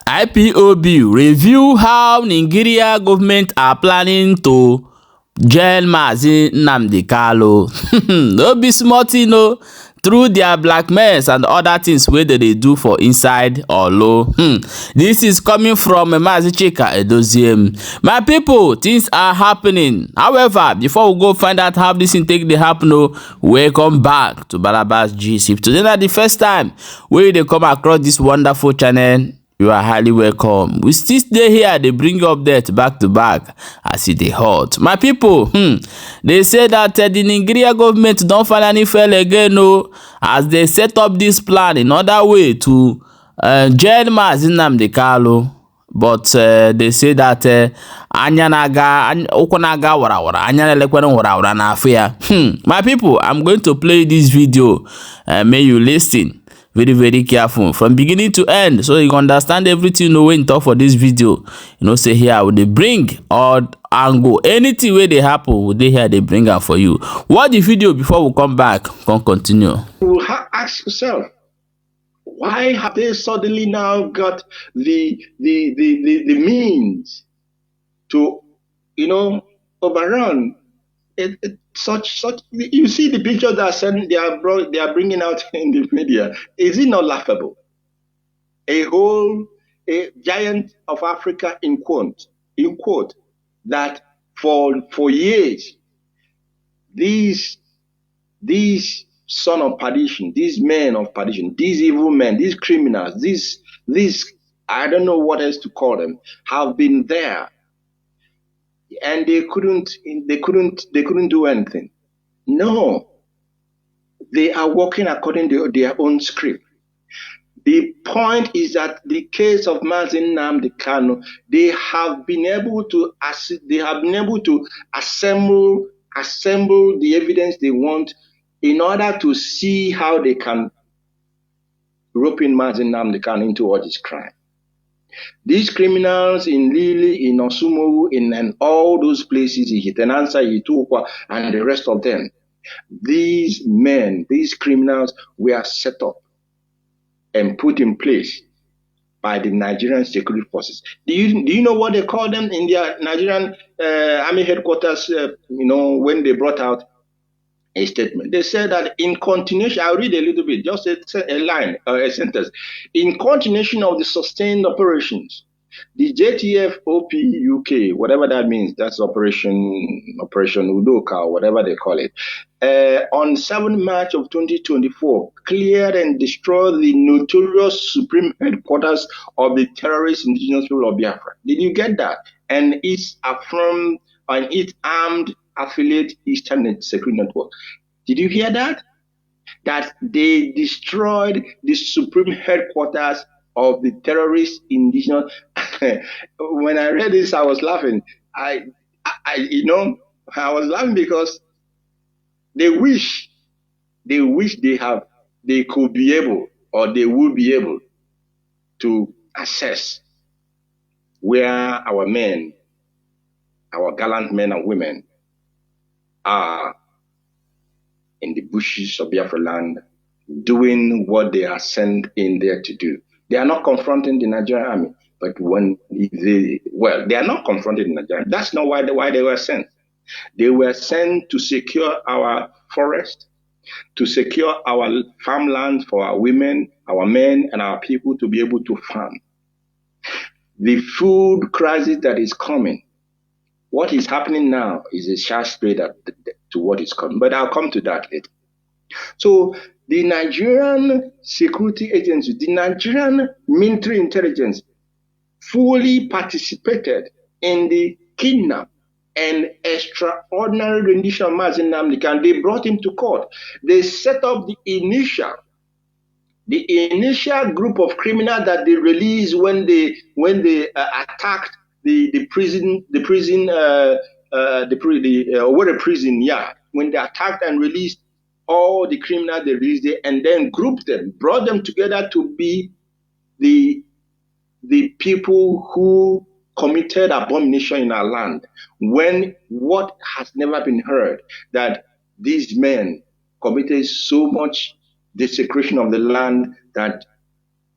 IPOB review how Nigeria government are planning to jail Mazi NnamdiKanu. No be small thing o. Through their blackmails and other things wey they do for inside or low. This is coming from Mazi Chika Edoziem. My people, things are happening. However, before we go find out how this thing take dey happen, welcome back to Balabas G0vt. Today na the first time wey they come across this wonderful channel. You are highly welcome. We still stay here. They bring you updates back to back as it dey hot. My people, they say that the Nigeria government don't finally fail again, as they set up this plan in other way to jail Mazi NnamdiKanu. But they say that anya naga okonaga warawara anya nelekwere warawara na afia. My people, I'm going to play this video. May you listen very careful from beginning to end, so you can understand everything when you talk for this video. Say here would they bring or angle anything where they happen, would they here they bring out for you. Watch the video before we come back. Continue. You will ask yourself, why have they suddenly now got the means to overrun such you see the pictures that they are bringing out in the media. Is it not laughable? A giant of Africa in quote that for years these son of perdition, these men of perdition, these evil men, these criminals, these I don't know what else to call them, have been there. And they couldn't do anything. No, they are working according to their own script. The point is that the case of Mazi NnamdiKanu, they have been able to assemble the evidence they want in order to see how they can rope in Mazi NnamdiKanu into all this crime. These criminals in Lili, in Osumogu, in all those places, in Hitenansa, Itukwa, and the rest of them, these men, these criminals were set up and put in place by the Nigerian security forces. Do you know what they call them in their Nigerian army headquarters? When they brought out a statement, they said that in continuation, I'll read a little bit, just a line or a sentence. In continuation of the sustained operations, the JTF-OP UK, whatever that means, that's Operation Udoka, or whatever they call it, on 7 March of 2024, cleared and destroyed the notorious supreme headquarters of the terrorist indigenous people of Biafra. Did you get that? And it's affirmed on its armed affiliate Eastern Security Network. Did you hear that? That they destroyed the supreme headquarters of the terrorist indigenous. When I read this, I was laughing. I was laughing because they wish they could be able, or they would be able to assess where our men, our gallant men and women, are in the bushes of Biafra land doing what they are sent in there to do. They are not confronting the Nigerian army, but they are not confronting the Nigerian. That's not why they were sent. They were sent to secure our forest, to secure our farmland for our women, our men, and our people to be able to farm. The food crisis that is coming, what is happening now is a sharp spray to what is coming, but I'll come to that later. So the Nigerian security agency, the Nigerian military intelligence fully participated in the kidnap and extraordinary rendition of Mazi NnamdiKanu. They brought him to court. They set up the initial group of criminals that they released when they attacked the prison yard. When they attacked and released all the criminals, they released it and then grouped them, brought them together to be the people who committed abomination in our land. When what has never been heard, that these men committed so much desecration of the land that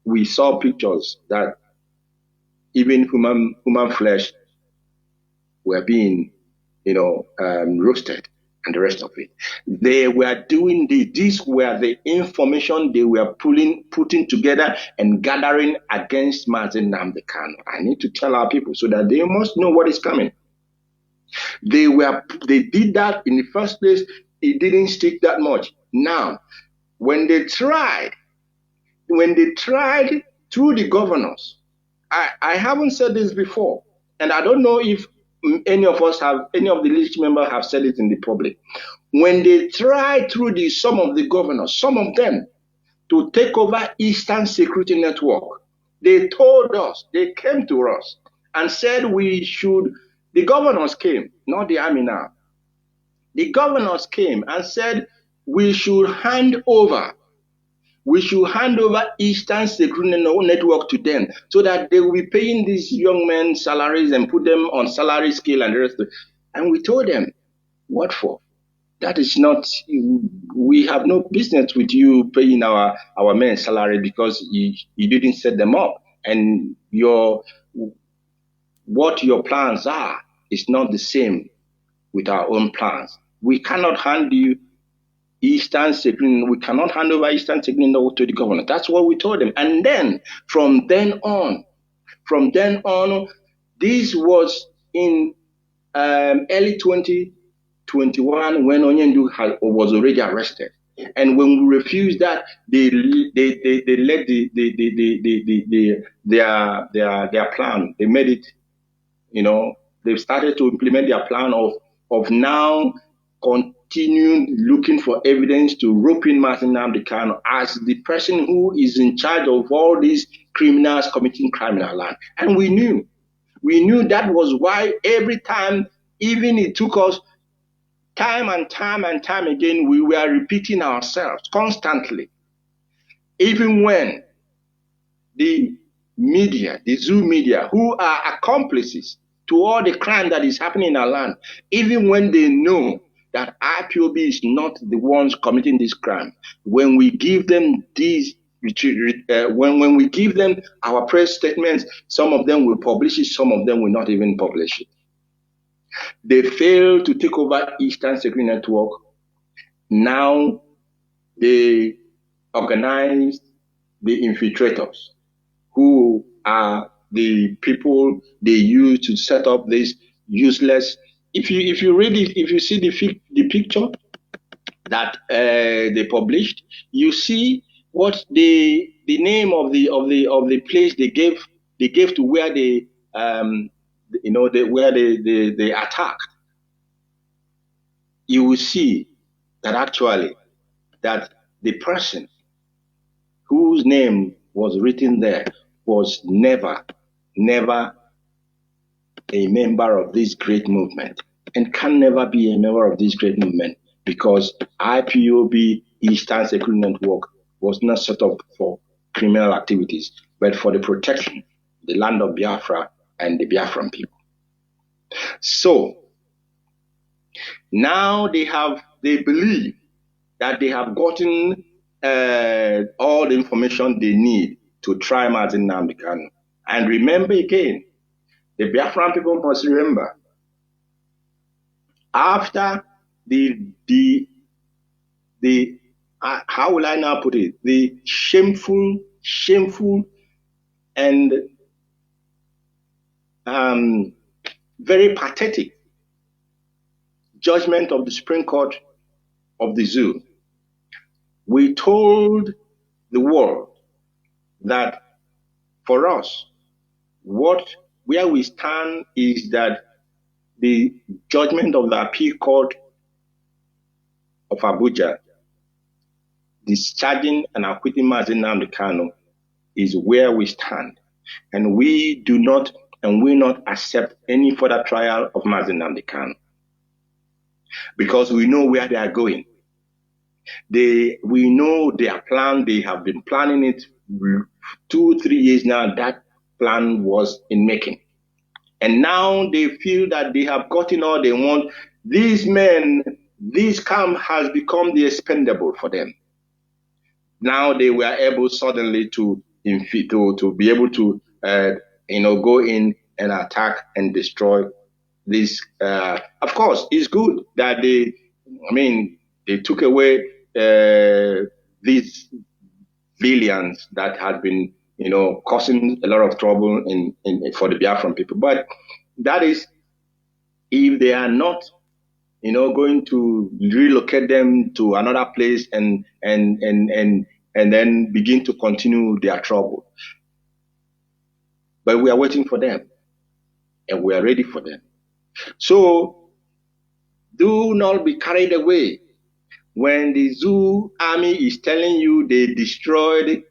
we saw pictures that even human flesh were being, roasted and the rest of it. They were doing these were the information they were putting together and gathering against Mazi Nnamdi Kanu. I need to tell our people so that they must know what is coming. They did that in the first place. It didn't stick that much. Now, when they tried through the governors, I haven't said this before, and I don't know if any of the leadership members have said it in the public. When they tried through some of the governors, some of them, to take over Eastern Security Network, they told us, they came to us and said the governors came, not the army now. The governors came and said we should hand over Eastern Security Network to them so that they will be paying these young men salaries and put them on salary scale and the rest of it. And we told them, what for? That is not, we have no business with you paying our men salary because you didn't set them up. And what your plans are is not the same with our own plans. We cannot hand you Eastern Security. We cannot hand over Eastern Security to the governor. That's what we told them. And then from then on, this was in early 2021 when Onyendu was already arrested. And when we refused that, they led their plan. They made it. They've started to implement their plan of now continuing looking for evidence to rope in Mazi Nnamdi Kanu as the person who is in charge of all these criminals committing crime in our land. And we knew that was why every time, even it took us time and time again, we were repeating ourselves constantly. Even when the media, the Zoo media, who are accomplices to all the crime that is happening in our land, even when they know that IPOB is not the ones committing this crime, when we give them these, when we give them our press statements, some of them will publish it, some of them will not even publish it. They failed to take over Eastern Security Network. Now they organized the infiltrators, who are the people they use to set up this useless. If you read it, if you see the picture that they published, you see what the name of the place they gave to where they where they attacked. You will see that actually that the person whose name was written there was never a member of this great movement and can never be a member of this great movement, because IPOB, Eastern Security Network, was not set up for criminal activities, but for the protection of the land of Biafra and the Biafran people. So now they believe that they have gotten all the information they need to try Mazi Nnamdi Kanu. And remember again, the Biafran people must remember, after the how will I now put it, the shameful and very pathetic judgment of the Supreme Court of the Zoo, we told the world that for us, where we stand is that the judgment of the Appeal Court of Abuja discharging and acquitting Mazi Nnamdi Kanu is where we stand. And we do not and will not accept any further trial of Mazi Nnamdi Kanu, because we know where they are going. We know their plan. They have been planning it 2-3 years now. That plan was in making. And now they feel that they have gotten all they want. These men, this camp has become the expendable for them. Now they were able suddenly to be able to go in and attack and destroy this. Of course, it's good that they took away these villains that had been, causing a lot of trouble for the Biafran people. But that is if they are not, going to relocate them to another place and then begin to continue their trouble. But we are waiting for them, and we are ready for them. So do not be carried away when the Zoo army is telling you they destroyed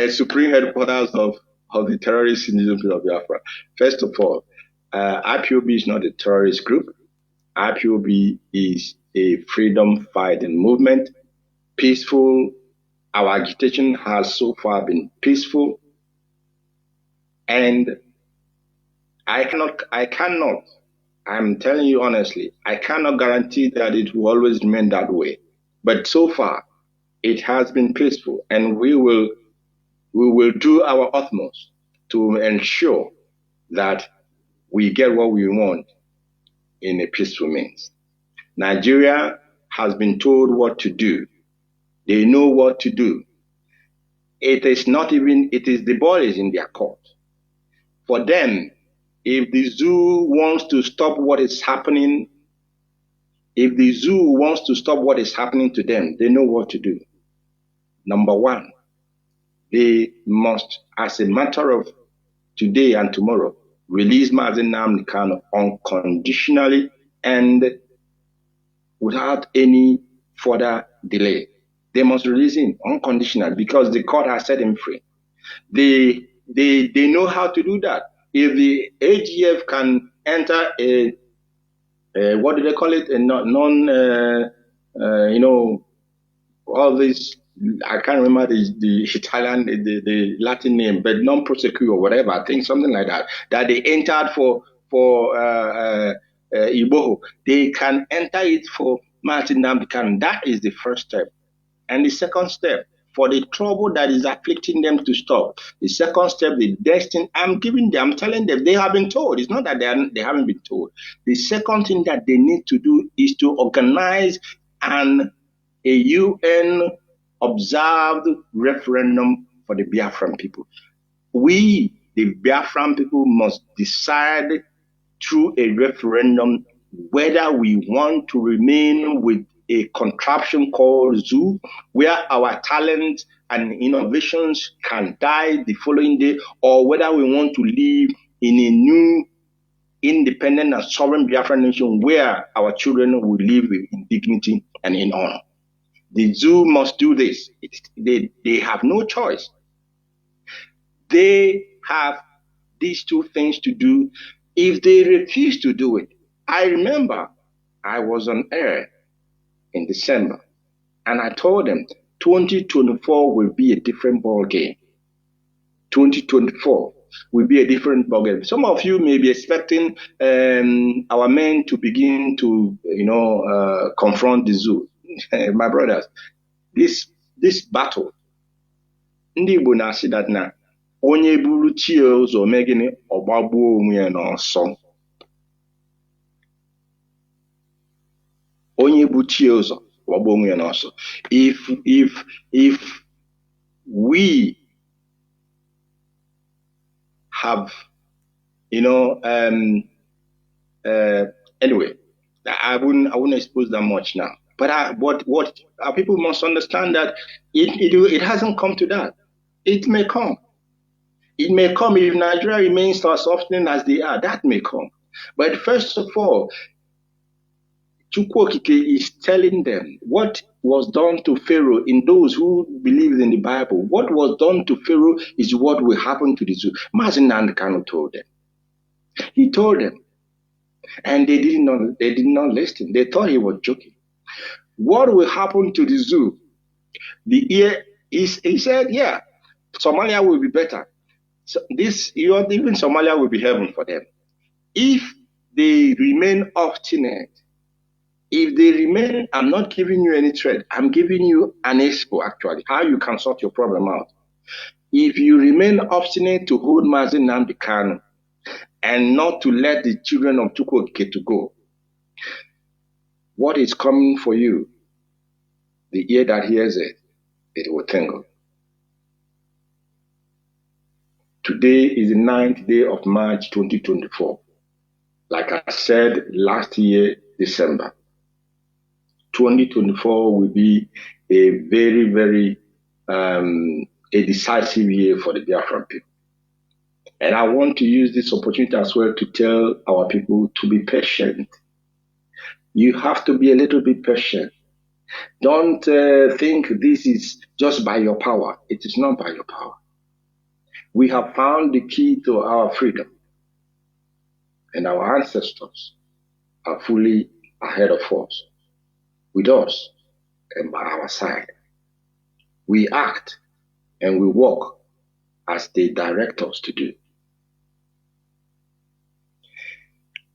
supreme headquarters of the terrorists in the zone of Biafra. First of all, IPOB is not a terrorist group. IPOB is a freedom fighting movement, peaceful. Our agitation has so far been peaceful, and I cannot, I'm telling you honestly, I cannot guarantee that it will always remain that way. But so far, it has been peaceful, and we will do our utmost to ensure that we get what we want in a peaceful means. Nigeria has been told what to do. They know what to do. It is the ball is in their court. For them, if the zoo wants to stop what is happening, to them, they know what to do. Number one, they must, as a matter of today and tomorrow, release Mazi NnamdiKanu unconditionally and without any further delay. They must release him unconditionally because the court has set him free. They know how to do that. If the AGF can enter a what do they call it? All this, I can't remember the Italian, the Latin name, but non-prosecute or whatever, I think something like that they entered for Iboho. They can enter it for Mazi NnamdiKanu. That is the first step. And the second step, for the trouble that is afflicting them to stop. The second step, the destiny, I'm telling them, they have been told. It's not that they haven't been told. The second thing that they need to do is to organize a UN observed referendum for the Biafran people. We, the Biafran people, must decide through a referendum whether we want to remain with a contraption called zoo, where our talents and innovations can die the following day, or whether we want to live in a new, independent and sovereign Biafran nation where our children will live in dignity and in honor. The zoo must do this. They have no choice. They have these two things to do. If they refuse to do it, I remember I was on air in December, and I told them 2024 will be a different ball game. 2024 will be a different ball game. Some of you may be expecting our men to begin to, confront the zoo. My brothers, this battle, ndị Igbo na-asị that na onye buru chi ụzọ mee gịnị ọgbagbuo onwe ya n'ọsọ. Onye bu chi ụzọ ọgbagbuo onwe ya n'ọsọ. If we have, anyway, I wouldn't expose that much now. But what our people must understand that it hasn't come to that. It may come. It may come if Nigeria remains as often as they are. That may come. But first of all, Sh0ck is telling them what was done to Pharaoh. In those who believe in the Bible, what was done to Pharaoh is what will happen to the zoo. Mazi NnamdiKanu told them. He told them, and they did not listen. They thought he was joking. What will happen to the zoo? He said, yeah, Somalia will be better. So even Somalia will be heaven for them. If they remain obstinate, I'm not giving you any threat. I'm giving you an expo, actually, how you can sort your problem out. if you remain obstinate to hold Mazi NnamdiKanu and not to let the children of Sh0ck to go, what is coming for you? The ear that hears it, it will tingle. Today is the 9th day of March 2024. Like I said last year, December, 2024 will be a very, very a decisive year for the Biafran people. And I want to use this opportunity as well to tell our people to be patient. You have to be a little bit patient. Don't think this is just by your power. It is not by your power. We have found the key to our freedom. And our ancestors are fully ahead of us, with us and by our side. We act and we walk as they direct us to do.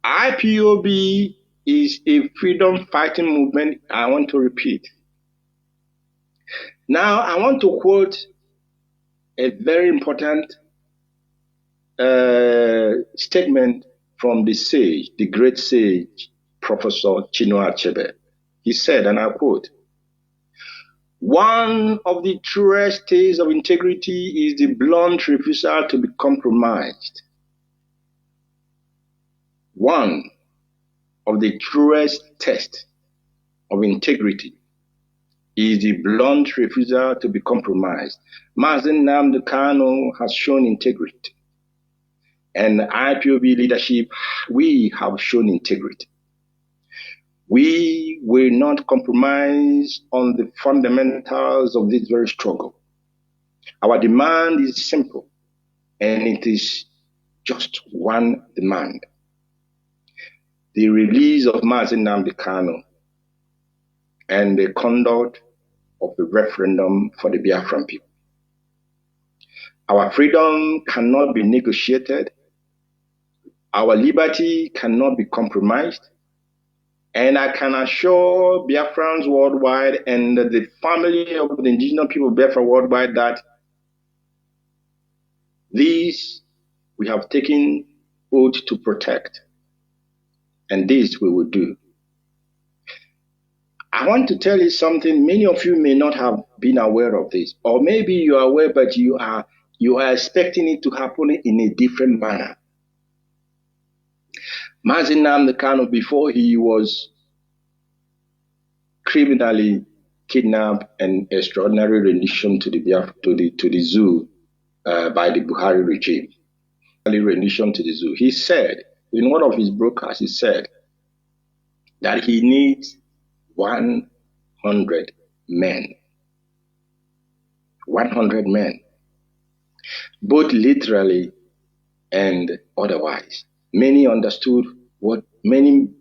IPOB is a freedom fighting movement. I want to repeat. Now, I want to quote a very important statement from the sage, the great sage, Professor Chinua Achebe. He said, and I quote, "One of the truest states of integrity is the blunt refusal to be compromised. One of the truest tests of integrity is the blunt refusal to be compromised." Mazi NnamdiKanu has shown integrity. And the IPOB leadership, we have shown integrity. We will not compromise on the fundamentals of this very struggle. Our demand is simple, and it is just one demand: the release of Mazi NnamdiKanu and the conduct of the referendum for the Biafran people. Our freedom cannot be negotiated. Our liberty cannot be compromised. And I can assure Biafrans worldwide and the family of the indigenous people of Biafra worldwide that these we have taken oath to protect. And this we will do. I want to tell you something. Many of you may not have been aware of this, or maybe you are aware, but you are expecting it to happen in a different manner. Mazi NnamdiKanu, before he was criminally kidnapped and extraordinary rendition to the zoo by the Buhari regime, rendition to the zoo, he said in one of his broadcasts, he said that he needs 100 men. 100 men, both literally and otherwise. Many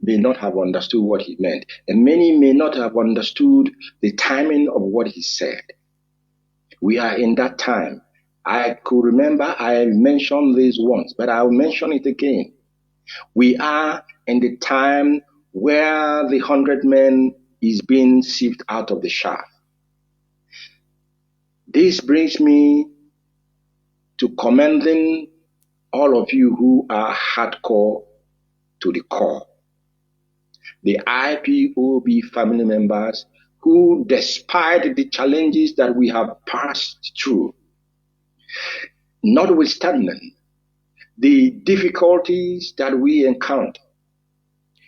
may not have understood what he meant, and many may not have understood the timing of what he said. We are in that time. I could remember I mentioned this once, but I'll mention it again. We are in the time where the 100 men is being sieved out of the shaft. This brings me to commending all of you who are hardcore to the core. The IPOB family members who, despite the challenges that we have passed through, notwithstanding the difficulties that we encounter,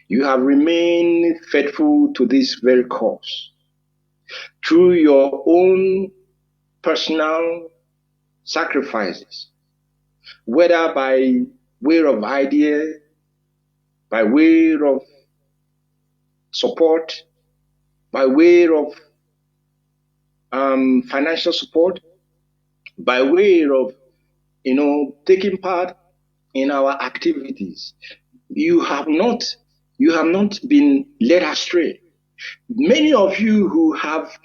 you have remained faithful to this very cause. Through your own personal sacrifices, whether by way of idea, by way of support, by way of financial support, by way of taking part in our activities, you have not been led astray. Many of you who have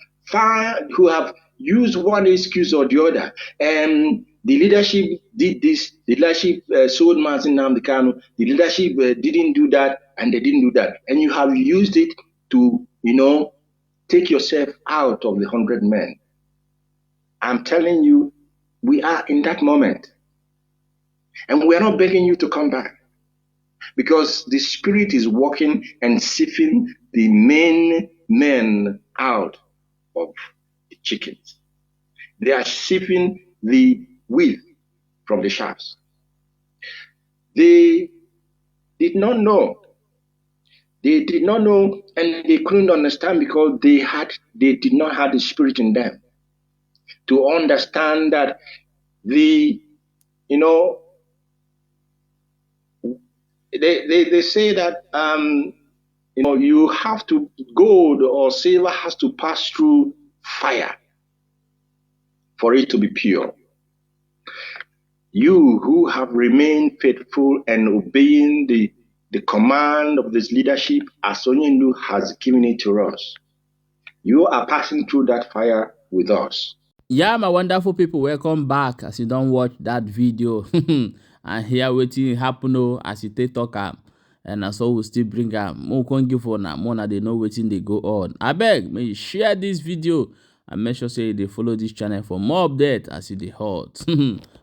used one excuse or the other, and the leadership did this, the leadership sold Mazi NnamdiKanu, the leadership didn't do that, and they didn't do that, and you have used it to take yourself out of the 100 men. I'm telling you, We are in that moment. And we are not begging you to come back, because the Spirit is working and sifting the main men out of the chickens. They are sifting the wheat from the shafts. They did not know. They did not know, and they couldn't understand, because they did not have the Spirit in them to understand that they say that you have to, gold or silver has to pass through fire for it to be pure. You who have remained faithful and obeying the command of this leadership, as Onyendu has given it to us, you are passing through that fire with us. Yeah, my wonderful people, welcome back. As you don't watch that video and hear what happen as you take talk am, and so we still bring am. More can give for now. More they know wetin they go on. I beg, may you share this video and make sure say they follow this channel for more updates as you dey hot.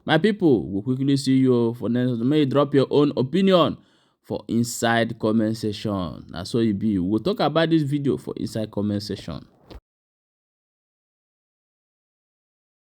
My people, we'll quickly see you for next. May you drop your own opinion for inside comment section. That's all you be. We'll talk about this video for inside comment section.